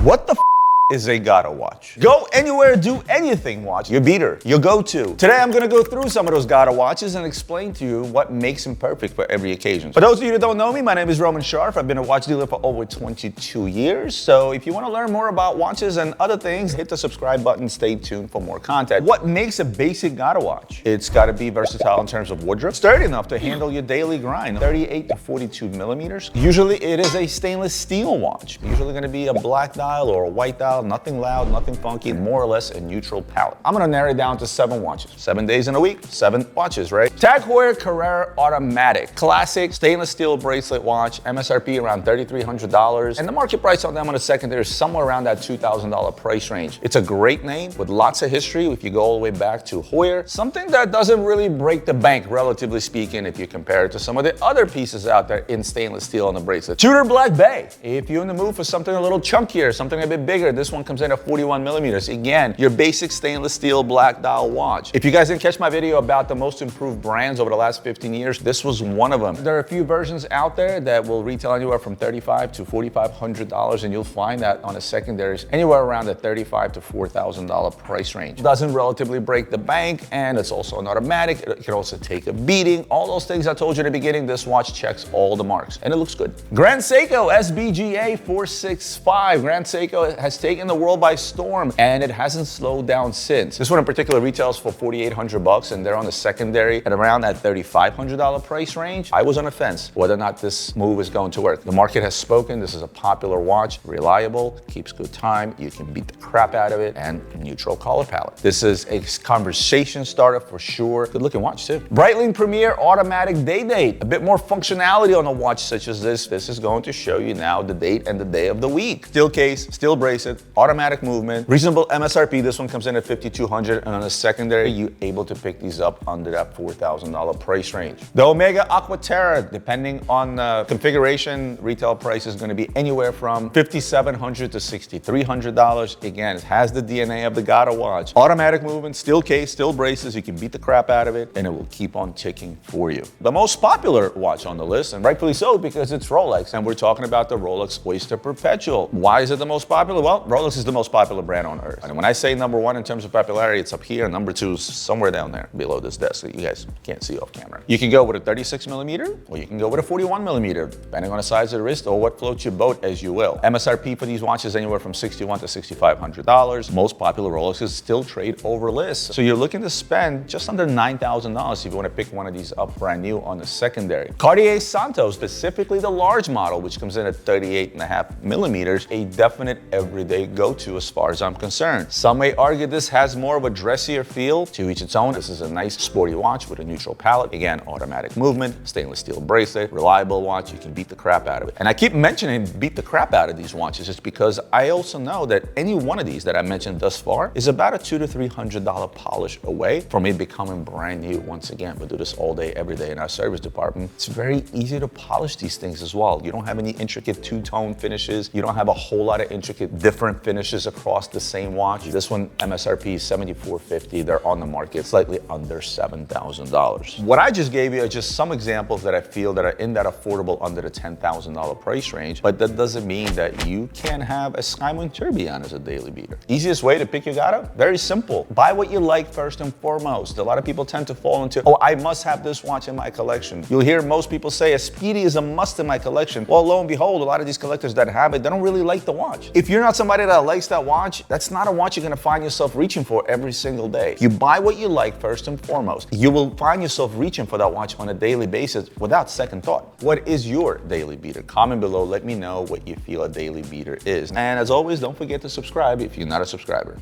What the is a GADA watch? Go anywhere, do anything watch. Your beater, your go-to. Today I'm gonna go through some of those GADA watches and explain to you what makes them perfect for every occasion. For those of you that don't know me, my name is Roman Sharf. I've been a watch dealer for over 22 years. So if you wanna learn more about watches and other things, hit the subscribe button, stay tuned for more content. What makes a basic GADA watch? It's gotta be versatile in terms of wardrobe, sturdy enough to handle your daily grind, 38 to 42 millimeters. Usually it is a stainless steel watch. Usually gonna be a black dial or a white dial. Nothing loud, nothing funky, more or less a neutral palette. I'm gonna narrow it down to 7 watches. 7 days in a week, 7 watches, right? Tag Heuer Carrera Automatic. Classic stainless steel bracelet watch, MSRP around $3,300. And the market price on them on the secondary is somewhere around that $2,000 price range. It's a great name with lots of history if you go all the way back to Heuer. Something that doesn't really break the bank, relatively speaking, if you compare it to some of the other pieces out there in stainless steel on the bracelet. Tudor Black Bay. If you're in the mood for something a little chunkier, something a bit bigger, this one comes in at 41 millimeters. Again, your basic stainless steel black dial watch. If you guys didn't catch my video about the most improved brands over the last 15 years, this was one of them. There are a few versions out there that will retail anywhere from $3,500 to $4,500, and you'll find that on the secondaries anywhere around the $35,000 to $4,000 price range. It doesn't relatively break the bank, and it's also an automatic. It can also take a beating. All those things I told you in the beginning, this watch checks all the marks, and it looks good. Grand Seiko SBGA 465. Grand Seiko has taken the world by storm, and it hasn't slowed down since. This one in particular retails for $4,800, and they're on the secondary at around that $3,500 price range. I was on the fence whether or not this move is going to work. The market has spoken. This is a popular watch, reliable, keeps good time. You can beat the crap out of it, and neutral color palette. This is a conversation starter for sure. Good looking watch too. Breitling Premier Automatic Day Date. A bit more functionality on a watch such as this. This is going to show you now the date and the day of the week. Steel case, steel bracelet, automatic movement, reasonable MSRP. This one comes in at $5,200, and on the secondary, you're able to pick these up under that $4,000 price range. The Omega Aquaterra, depending on the configuration, retail price is going to be anywhere from $5,700 to $6,300. Again, it has the DNA of the GADA watch. Automatic movement, steel case, steel braces. You can beat the crap out of it, and it will keep on ticking for you. The most popular watch on the list, and rightfully so, because it's Rolex, and we're talking about the Rolex Oyster Perpetual. Why is it the most popular? Well, Rolex is the most popular brand on earth. And when I say number one in terms of popularity, it's up here. Number two is somewhere down there below this desk that you guys can't see off camera. You can go with a 36 millimeter, or you can go with a 41 millimeter, depending on the size of the wrist or what floats your boat as you will. MSRP for these watches anywhere from $6,100 to $6,500. Most popular Rolexes still trade over list. So you're looking to spend just under $9,000 if you want to pick one of these up brand new on the secondary. Cartier Santos, specifically the large model, which comes in at 38.5 millimeters, a definite everyday go-to as far as I'm concerned. Some may argue this has more of a dressier feel. To each its own. This is a nice sporty watch with a neutral palette. Again, automatic movement, stainless steel bracelet, reliable watch. You can beat the crap out of it. And I keep mentioning beat the crap out of these watches just because I also know that any one of these that I mentioned thus far is about a $200 to $300 polish away from it becoming brand new. Once again, we do this all day, every day in our service department. It's very easy to polish these things as well. You don't have any intricate two-tone finishes. You don't have a whole lot of intricate different finishes across the same watch. This one, MSRP is $7,450. They're on the market slightly under $7,000. What I just gave you are just some examples that I feel that are in that affordable under the $10,000 price range, but that doesn't mean that you can't have a Skymoon Tourbillon as a daily beater. Easiest way to pick your GADA? Very simple. Buy what you like first and foremost. A lot of people tend to fall into, oh, I must have this watch in my collection. You'll hear most people say a Speedy is a must in my collection. Well, lo and behold, a lot of these collectors that have it, they don't really like the watch. If you're not somebody that likes that watch, that's not a watch you're gonna find yourself reaching for every single day. You buy what you like first and foremost. You will find yourself reaching for that watch on a daily basis without second thought. What is your daily beater? Comment below, let me know what you feel a daily beater is. And as always, don't forget to subscribe if you're not a subscriber.